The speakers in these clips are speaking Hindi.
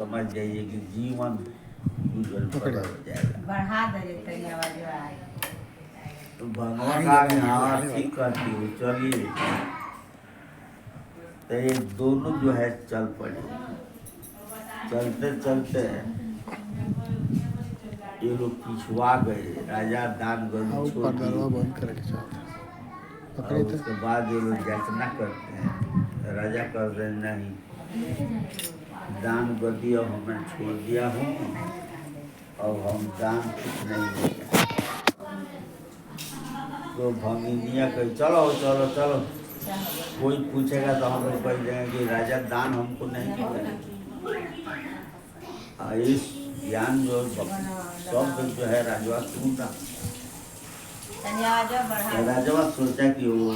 समझ जाइए कि जीवन उज्जवल प्रकट हो जाएगा। बढ़ा दे तो भगवान का हाँ ठीक कहती हो, चलिए। तो ये दोनों जो है चल पड़े। चलते चलते ये लोग पिछुआ गए। राजा दान गंज छोड़ दिए। और उसके बाद ये लोग याचना करते हैं। राजा कर रहे नहीं, दान गद्दी अब हमने छोड़ दिया हूँ, अब हम दान कुछ नहीं देंगे। तो भंगिनिया कही चलो चलो चलो, कोई पूछेगा तो हम लोग कह देंगे कि राजा दान हमको नहीं करेंगे। इस ज्ञान जो शब्द जो है राजवा सुन रहा। राजवा सोचा कि वो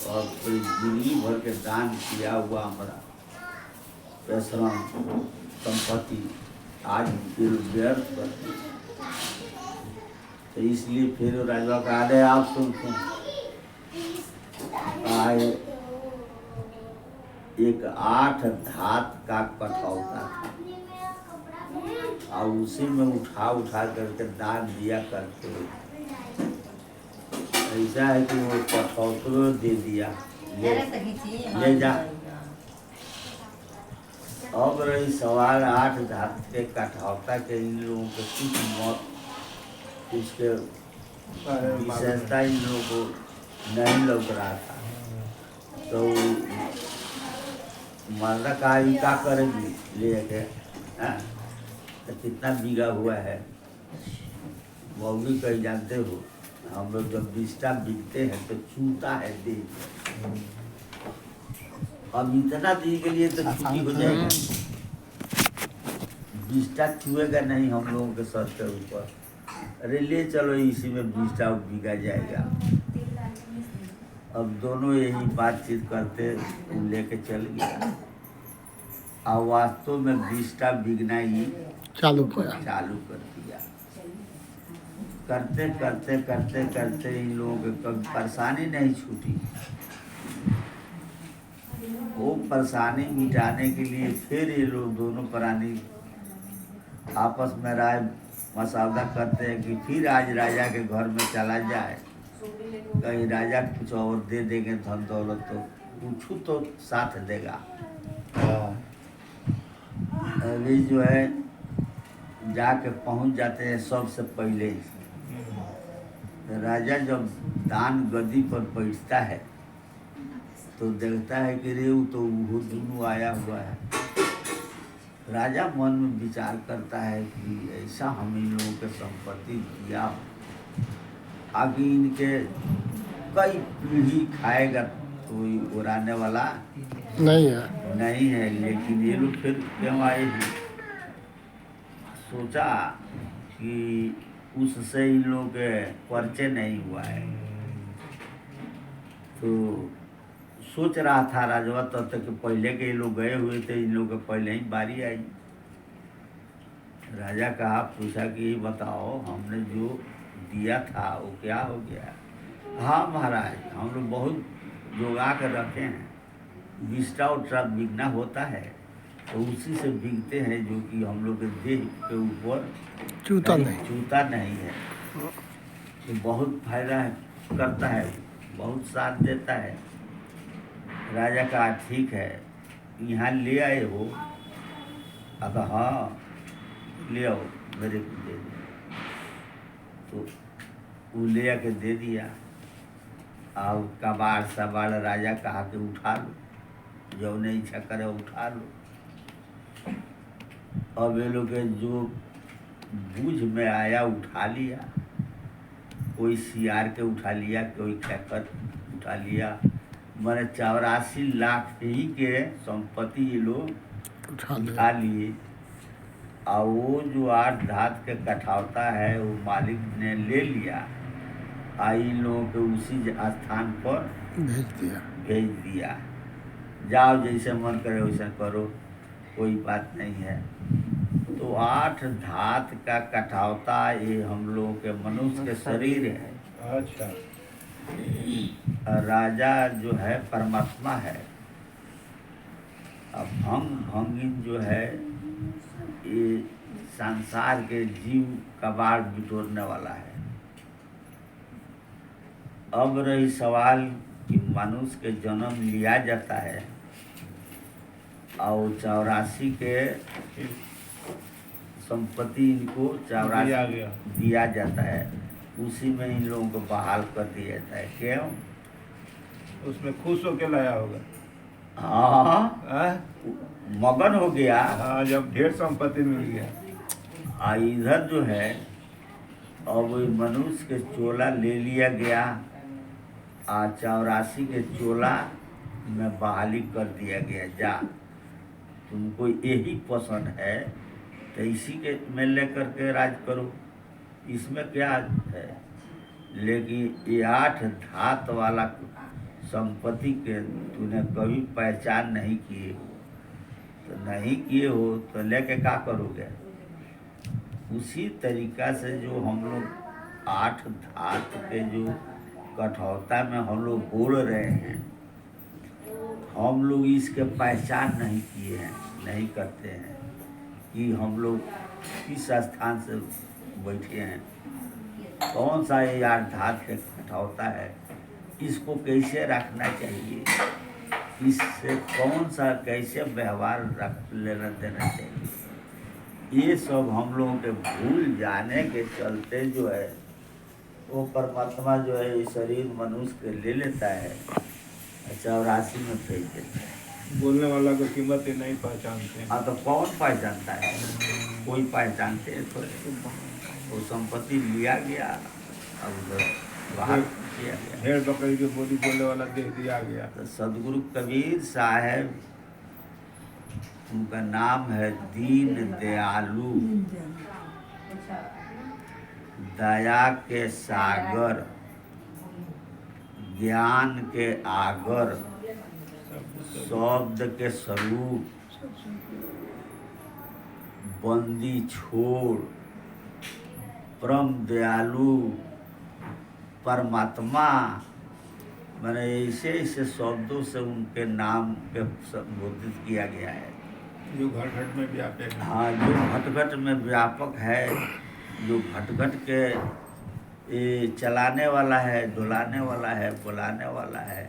और जिंदगी भर के दान किया हुआ हमारा पैसा संपत्ति आज व्यर्थ कर दी। तो इसलिए फिर राजवा का आदे आप सुन आए। एक 8 धात का कठौता था और उसी में उठा उठा करके दान दिया करते। ऐसा है कि वो कठौतरों दे दिया, ले जा। अब रही सवाल 8 धात के कठौता के। इन लोगों के कुछ मौत उसके विशेषता इन लोगों को नहीं लग रहा था। तो मर्दा का ही क्या करेगी लेके, तो कितना बीघा हुआ है वो भी कहीं जानते हो। हम लोग जब बिस्टा बिकते हैं तो चूता है दे। अब इतना दिन के लिए तो छुट्टी हो जाएगा, बिस्टा छुएगा नहीं हम लोगों के सर के ऊपर। अरे ले चलो इसी में बिस्टा बिका जाएगा। अब दोनों यही बातचीत करते लेके चल गया और वास्तव में बिस्टा बिकना ही चालू कर दिया। करते करते करते करते इन लोगों को कभी परेशानी नहीं छूटी। वो परेशानी मिटाने के लिए फिर ये लोग दोनों प्राणी आपस में राय मसौदा करते हैं कि फिर आज राजा के घर में चला जाए, कहीं राजा कुछ और दे देंगे धन दौलत तो कुछ तो साथ देगा। अभी जो है जाके पहुंच जाते हैं सबसे पहले ही। राजा जब दान गद्दी पर बैठता है तो देखता है कि रे तो वो दोनों आया हुआ है। राजा मन में विचार करता है कि ऐसा हम इन लोगों के संपत्ति दिया, आगे इनके कई पीढ़ी खाएगा कोई उड़ाने वाला नहीं है। लेकिन ये लोग फिर क्यों आए ही। सोचा कि उससे इन लोगों के परिचय नहीं हुआ है। तो सोच रहा था राजवा तब तक पहले के लोग गए हुए थे, इन लोगों के पहले ही बारी आई। राजा कहा पूछा कि बताओ हमने जो दिया था वो क्या हो गया। हाँ महाराज, हम लोग बहुत जोगा कर रखे हैं, बिस्टा उठा बिकना होता है तो उसी से बिकते हैं जो कि हम लोग के देह के ऊपर चूता नहीं है। तो बहुत फायदा करता है, बहुत साथ देता है। राजा कहा ठीक है, यहाँ ले आए हो। अब हाँ ले आओ, मेरे को दे दो। तो वो ले आके दे दिया। और कबाड़ सबाड़ राजा कहा कि उठा लो, जो नहीं इच्छा करे उठा लो। अब ये लोग जो बूझ में आया उठा लिया। कोई सियार के उठा लिया, कोई खैकर उठा लिया। मैंने 84 लाख ही के संपत्ति ये लोग उठा लिए। और वो जो 8 धात के कठौता है वो मालिक ने ले लिया। इन लोगों को उसी स्थान पर भेज दिया। जाओ जैसे मन करे वैसा करो, कोई बात नहीं है। तो 8 धात का कठौता ये हम लोगों के मनुष्य के शरीर है। अच्छा। राजा जो है परमात्मा है। अब भंगिन जो है संसार के जीव कबाड़ बिटोरने वाला है। अब रही सवाल कि मनुष्य के जन्म लिया जाता है और 84 के संपत्ति इनको 84 दिया जाता है, उसी में इन लोगों को बहाल कर दिया जाता है। क्यों? उसमें खुश होके लाया होगा। हाँ, मगन हो गया। हाँ, जब ढेर संपत्ति मिल गया। इधर जो है अब मनुष्य के चोला ले लिया गया, 84 के चोला में बहाली कर दिया गया। जा, तुमको यही पसंद है तो इसी के में लेकर के राज करो, इसमें क्या है। लेकिन ये 8 धात वाला संपत्ति के तूने कभी पहचान नहीं किए, तो नहीं किए हो तो लेके क्या करोगे। उसी तरीका से जो हम लोग 8 धात के जो कठौता में हम लोग बोल रहे हैं, हम लोग इसके पहचान नहीं किए हैं, नहीं करते हैं कि हम लोग किस स्थान से बैठे हैं, कौन सा ये 8 धात के कठौता है, इसको कैसे रखना चाहिए, इससे कौन सा कैसे व्यवहार रख लेना देना चाहिए। ये सब हम लोगों के भूल जाने के चलते जो है वो परमात्मा जो है ये शरीर मनुष्य के ले लेता है, 84 में फेंक देता है। बोलने वाला को कीमत ही नहीं पहचानते हैं। हाँ, तो कौन पहचानता है? कोई पहचानते हैं थोड़े। वो संपत्ति लिया गया, अब उधर बाहर किया गया। भेड़ बकरी की बोली बोलने वाला दे दिया गया। तो सदगुरु कबीर साहब, उनका नाम है दीन दयालु, दया के सागर, ज्ञान के आगर, शब्द के स्वरूप, बंदी छोड़, परम दयालु, परमात्मा, मैंने ऐसे ऐसे शब्दों से उनके नाम के संबोधित किया गया है। जो घर घर में व्यापक है। हाँ, जो घट-घट में व्यापक है, जो घट-घट के ये चलाने वाला है, डुलाने वाला है, बुलाने वाला है,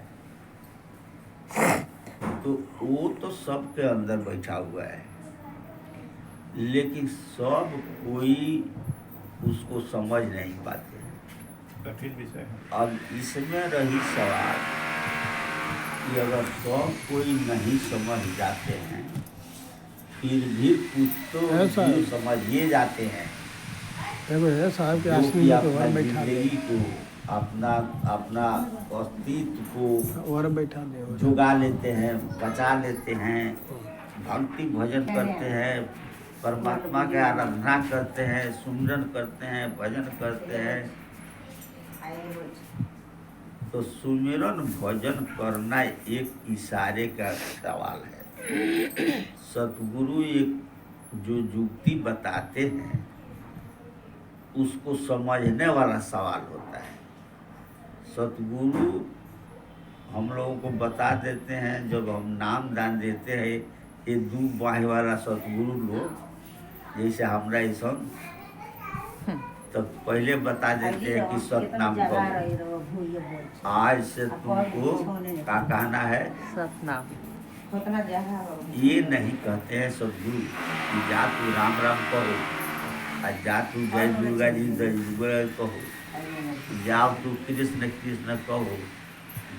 तो वो तो सबके अंदर बैठा हुआ है, लेकिन सब कोई उसको समझ नहीं पाते। कठिन विषय है। अब इसमें रही सवाल कि अगर सब कोई नहीं समझ जाते हैं, फिर भी कुछ तो समझ ये जाते हैं साहब के कि अपना जिंदगी को, अपना अपना अस्तित्व को बैठा जुगा लेते हैं, बचा लेते हैं, भक्ति भजन करते हैं, परमात्मा की आराधना करते हैं, सुमिरन करते हैं, भजन करते हैं। तो सुमिरन भजन करना एक इशारे का सवाल है। सतगुरु एक जो युक्ति बताते हैं उसको समझने वाला सवाल होता है। सतगुरु हम लोगों को बता देते हैं, जब हम नाम दान देते हैं, ये 2 बाह वाला सतगुरु लोग जैसे हमरा ऐसा, तो पहले बता देते हैं कि सतनाम कहो। आज से तुमको क्या कहना है? सतनाम। ये नहीं कहते हैं सदगुरु कि जा तू राम राम कहो, और जा तू जय दुर्गा जी जय दुर्गा कहो, जाओ तू कृष्ण कृष्ण कहो,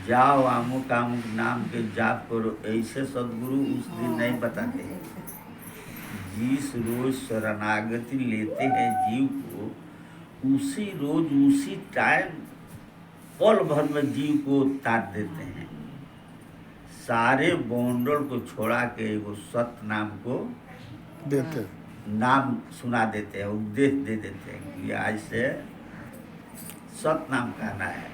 जाओ अमुक अमुक नाम के जाप करो। ऐसे सदगुरु उस दिन नहीं बताते हैं। जिस रोज शरणागति लेते हैं जीव को, उसी रोज उसी टाइम पल भर में जीव को तार देते हैं। सारे बौंडल को छोड़ा के वो सत नाम को देते, नाम सुना देते हैं, उपदेश दे देते हैं कि आज से सत नाम कहना है।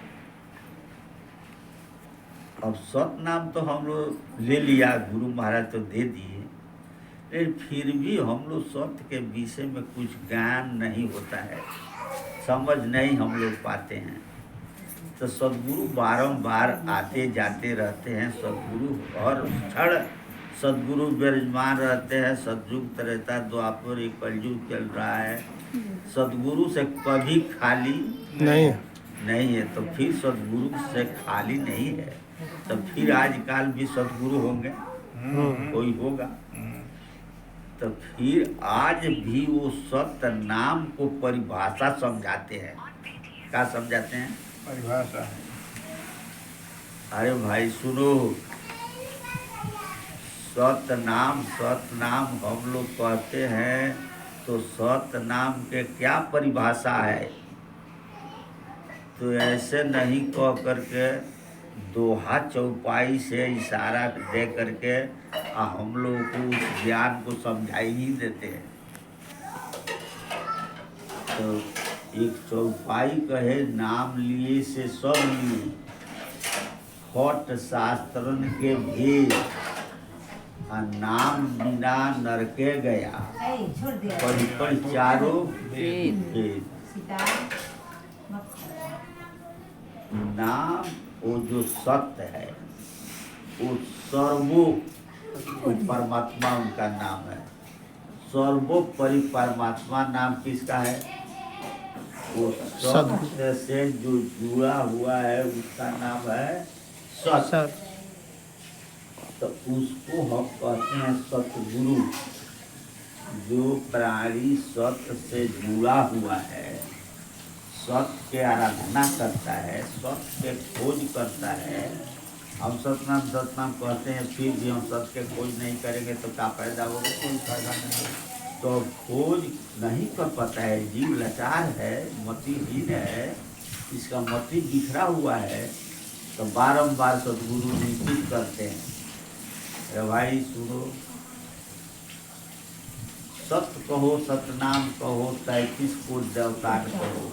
अब सत नाम तो हम लोग ले लिया, गुरु महाराज तो दे दिए, लेकिन फिर भी हम लोग सत्य के विषय में कुछ ज्ञान नहीं होता है, समझ नहीं हम लोग पाते हैं। तो सदगुरु बारंबार आते जाते रहते हैं। सदगुरु हर क्षण सदगुरु विराजमान रहते हैं, सतयुग रहता है, द्वापर एक कलयुग चल रहा है। सदगुरु से कभी खाली नहीं है। नहीं है, तो फिर सदगुरु से खाली नहीं है, तो फिर आजकल भी सदगुरु होंगे, कोई होगा। तो फिर आज भी वो सत्य नाम को परिभाषा समझाते हैं। क्या समझाते हैं? परिभाषा है। अरे भाई सुनो, सत्य नाम हम लोग कहते हैं, तो सत्य नाम के क्या परिभाषा है? तो ऐसे नहीं कह करके दोहा चौपाई से इशारा दे करके हम लोग को उस ज्ञान को समझा ही नहीं देते हैं। तो एक चौपाई कहे, नाम लिए से सब लिए, हट शास्त्रन के भेद, नाम बिना नरके गया, पर चारों भेद। नाम वो जो सत्य है, वो सर्वोपरि परमात्मा उनका नाम है। सर्वोपरि परमात्मा नाम किसका है? वो सत्य से जो जुड़ा हुआ है उसका नाम है सत्य। तो उसको हम कहते हैं सतगुरु। जो प्राणी सत्य से जुड़ा हुआ है, सत्य के आराधना करता है, सत्य के खोज करता है। हम सतनाम कहते हैं, फिर भी हम सत्य के खोज नहीं करेंगे तो क्या फायदा होगा? कोई फायदा नहीं। तो खोज नहीं कर पाता है, जीव लाचार है, मतिहीन है, इसका मति बिखरा हुआ है। तो बारंबार सदगुरु निश्चित करते हैं, अरे भाई सुनो, सत्य कहो, सतनाम कहो, 33 कोटि देवता कहो,